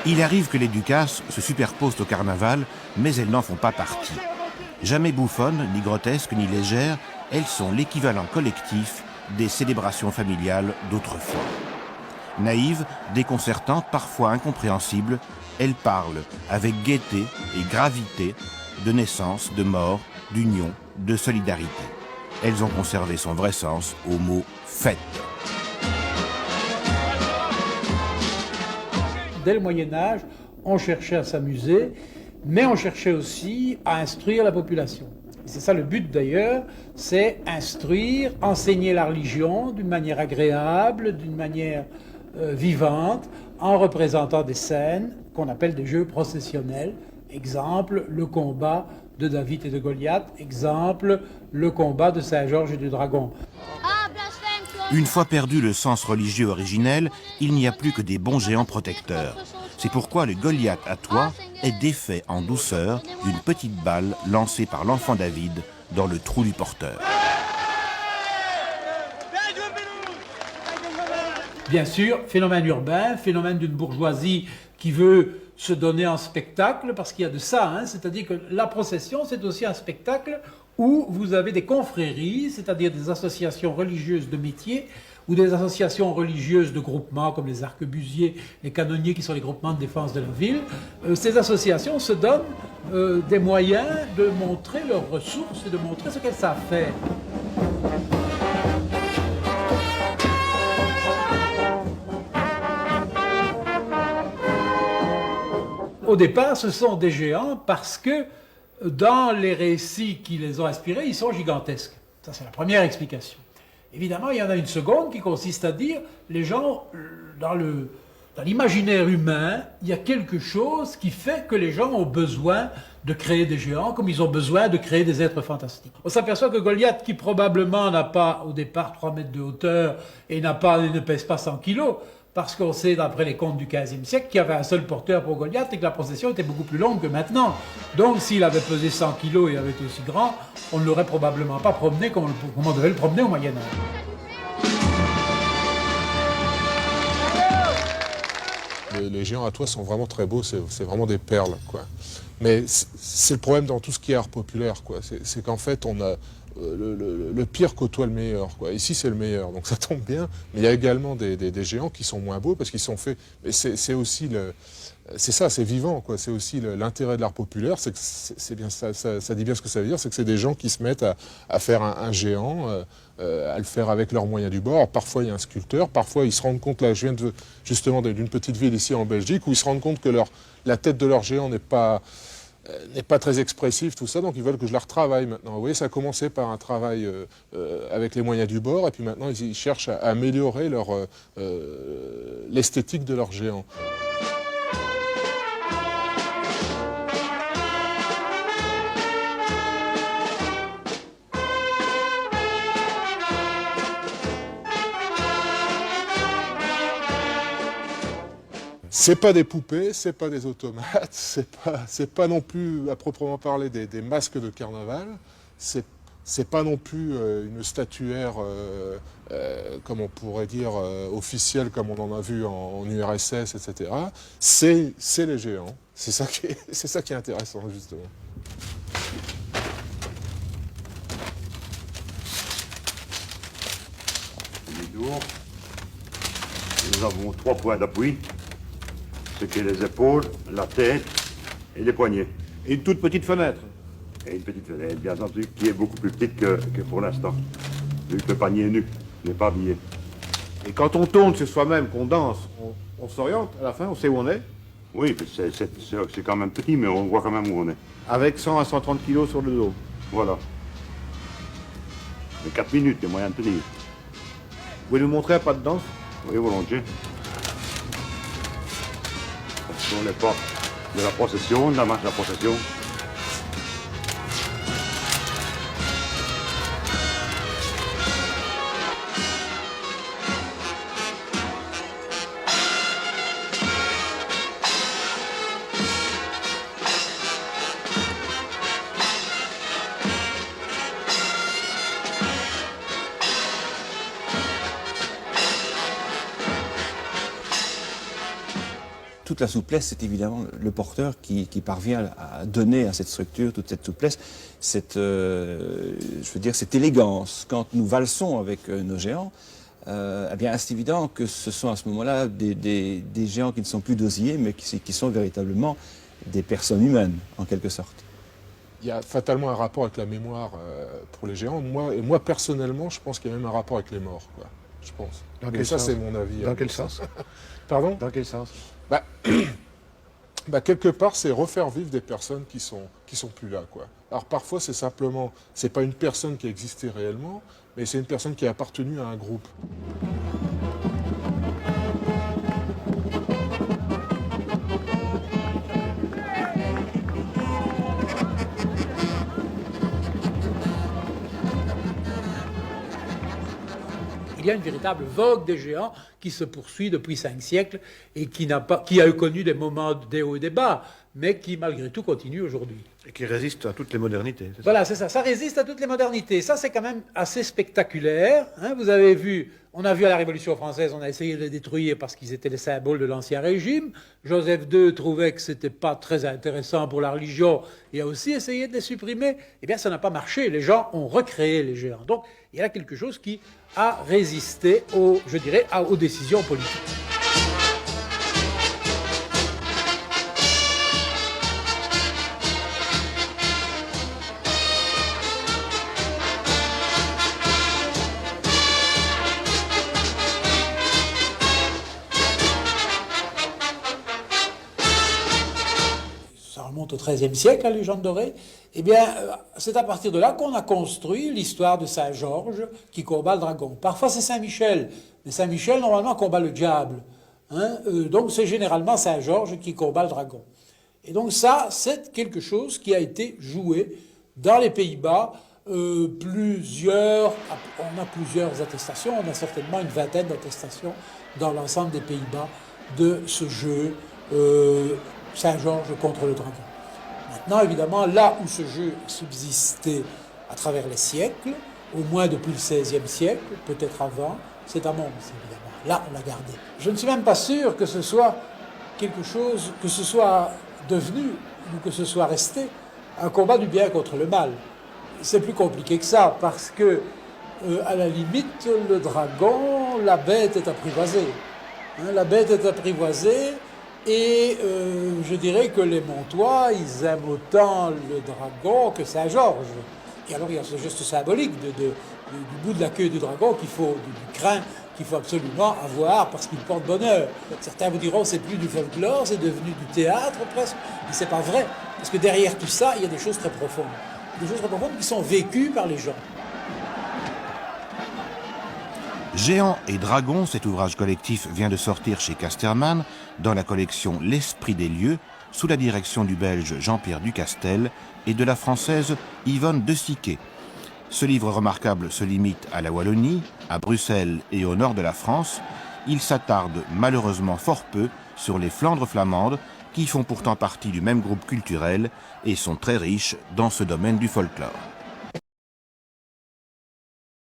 Il arrive que les ducasses se superposent au carnaval, mais elles n'en font pas partie. Jamais bouffonnes, ni grotesques, ni légères, elles sont l'équivalent collectif des célébrations familiales d'autrefois. Naïves, déconcertantes, parfois incompréhensibles, elles parlent avec gaieté et gravité de naissance, de mort, d'union, de solidarité. Elles ont conservé son vrai sens au mot « fête ». Dès le Moyen-Âge, on cherchait à s'amuser, mais on cherchait aussi à instruire la population. C'est ça le but d'ailleurs, c'est instruire, enseigner la religion d'une manière agréable, d'une manière vivante, en représentant des scènes qu'on appelle des jeux processionnels. Exemple, le combat de David et de Goliath. Exemple, le combat de Saint-Georges et du Dragon. Une fois perdu le sens religieux originel, il n'y a plus que des bons géants protecteurs. C'est pourquoi le Goliath à toit est défait en douceur d'une petite balle lancée par l'enfant David dans le trou du porteur. Bien sûr, phénomène urbain, phénomène d'une bourgeoisie qui veut se donner en spectacle, parce qu'il y a de ça, hein, c'est-à-dire que la procession, c'est aussi un spectacle où vous avez des confréries, c'est-à-dire des associations religieuses de métiers, ou des associations religieuses de groupements comme les arquebusiers, les canonniers qui sont les groupements de défense de la ville. Ces associations se donnent des moyens de montrer leurs ressources et de montrer ce qu'elles savent faire. Au départ, ce sont des géants parce que dans les récits qui les ont inspirés, ils sont gigantesques. Ça, c'est la première explication. Évidemment, il y en a une seconde qui consiste à dire, les gens, dans l'imaginaire humain, il y a quelque chose qui fait que les gens ont besoin de créer des géants, comme ils ont besoin de créer des êtres fantastiques. On s'aperçoit que Goliath, qui probablement n'a pas au départ 3 mètres de hauteur et ne pèse pas 100 kilos, parce qu'on sait, d'après les contes du XVe siècle, qu'il y avait un seul porteur pour Goliath et que la procession était beaucoup plus longue que maintenant. Donc, s'il avait pesé 100 kilos et avait été aussi grand, on ne l'aurait probablement pas promené comme on devait le promener au Moyen-Âge. Les géants à toit sont vraiment très beaux, c'est vraiment des perles, quoi. Mais c'est le problème dans tout ce qui est art populaire, quoi. C'est qu'en fait, on a le pire côtoie le meilleur, quoi. Ici, c'est le meilleur, donc ça tombe bien. Mais il y a également des géants qui sont moins beaux parce qu'ils sont faits. Mais c'est aussi c'est ça, c'est vivant, quoi. C'est aussi l'intérêt de l'art populaire. C'est bien ça dit bien ce que ça veut dire, c'est que c'est des gens qui se mettent à faire un géant, à le faire avec leurs moyens du bord. Alors, parfois, il y a un sculpteur, parfois, ils se rendent compte, là, je viens justement d'une petite ville ici en Belgique, où ils se rendent compte que la tête de leur géant n'est pas très expressive, tout ça, donc ils veulent que je la retravaille maintenant. Vous voyez, ça a commencé par un travail avec les moyens du bord, et puis maintenant, ils cherchent à améliorer l'esthétique de leur géant. C'est pas des poupées, c'est pas des automates, c'est pas non plus, à proprement parler, des masques de carnaval, c'est pas non plus une statuaire, comme on pourrait dire, officielle, comme on en a vu en URSS, etc. C'est les géants. C'est ça qui est intéressant, justement. Nous avons 3 points d'appui. Ce qui est les épaules, la tête et les poignets. Et une toute petite fenêtre. Et une petite fenêtre, bien entendu, qui est beaucoup plus petite que pour l'instant, vu que le panier est nu, n'est pas habillé. Et quand on tourne sur soi-même, qu'on danse, on s'oriente à la fin, on sait où on est. Oui, c'est quand même petit, mais on voit quand même où on est. Avec 100 à 130 kilos sur le dos. Voilà. Mais 4 minutes, il y a moyen de tenir. Vous pouvez nous montrer un pas de danse? Oui, volontiers. Ce sont les pas de la procession, de la marche de la procession. toute la souplesse, c'est évidemment le porteur qui parvient à donner à cette structure toute cette souplesse, cette élégance. Quand nous valsons avec nos géants, eh bien, c'est évident que ce sont à ce moment-là des géants qui ne sont plus d'osier, mais qui sont véritablement des personnes humaines, en quelque sorte. Il y a fatalement un rapport avec la mémoire pour les géants. Moi, personnellement, je pense qu'il y a même un rapport avec les morts, quoi. Je pense. Dans Mais quel ça, sens? c'est mon avis. Dans quel sens? Pardon? Dans quel sens? Quelque part, c'est refaire vivre des personnes qui sont plus là, quoi. Alors parfois, c'est pas une personne qui existait réellement, mais c'est une personne qui a appartenu à un groupe. Il y a une véritable vogue des géants qui se poursuit depuis 5 siècles et qui a connu des moments des hauts et des bas, mais qui malgré tout continue aujourd'hui. Et qui résiste à toutes les modernités. C'est ça? Voilà, c'est ça. Ça résiste à toutes les modernités. Ça, c'est quand même assez spectaculaire. Hein. Vous avez vu, on a vu à la Révolution française, on a essayé de les détruire parce qu'ils étaient les symboles de l'Ancien Régime. Joseph II trouvait que c'était pas très intéressant pour la religion et a aussi essayé de les supprimer. Eh bien, ça n'a pas marché. Les gens ont recréé les géants. Donc, il y a quelque chose qui a résisté aux décisions politiques. Ça remonte au XIIIe siècle, la légende dorée. Eh bien, c'est à partir de là qu'on a construit l'histoire de Saint-Georges qui combat le dragon. Parfois, c'est Saint-Michel. Mais Saint-Michel, normalement, combat le diable. Hein. Donc, c'est généralement Saint-Georges qui combat le dragon. Et donc, ça, c'est quelque chose qui a été joué dans les Pays-Bas. On a plusieurs attestations. On a certainement une vingtaine d'attestations dans l'ensemble des Pays-Bas de ce jeu Saint-Georges contre le dragon. Maintenant, évidemment, là où ce jeu subsistait à travers les siècles, au moins depuis le XVIe siècle, peut-être avant, c'est à Mons, évidemment. Là, on l'a gardé. Je ne suis même pas sûr que ce soit quelque chose, que ce soit devenu, ou que ce soit resté, un combat du bien contre le mal. C'est plus compliqué que ça, parce que, à la limite, le dragon, la bête est apprivoisée. Hein, la bête est apprivoisée, et je dirais que les Montois, ils aiment autant le dragon que Saint-Georges. Et alors il y a ce geste symbolique du bout de la queue du dragon du crin qu'il faut absolument avoir parce qu'il porte bonheur. Certains vous diront c'est plus du folklore, c'est devenu du théâtre presque, mais c'est pas vrai. Parce que derrière tout ça, il y a des choses très profondes. Des choses très profondes qui sont vécues par les gens. Géants et dragons, cet ouvrage collectif vient de sortir chez Casterman dans la collection L'Esprit des lieux, sous la direction du Belge Jean-Pierre Ducastel et de la Française Yvonne de Siquet. Ce livre remarquable se limite à la Wallonie, à Bruxelles et au nord de la France. Il s'attarde malheureusement fort peu sur les Flandres flamandes, qui font pourtant partie du même groupe culturel et sont très riches dans ce domaine du folklore.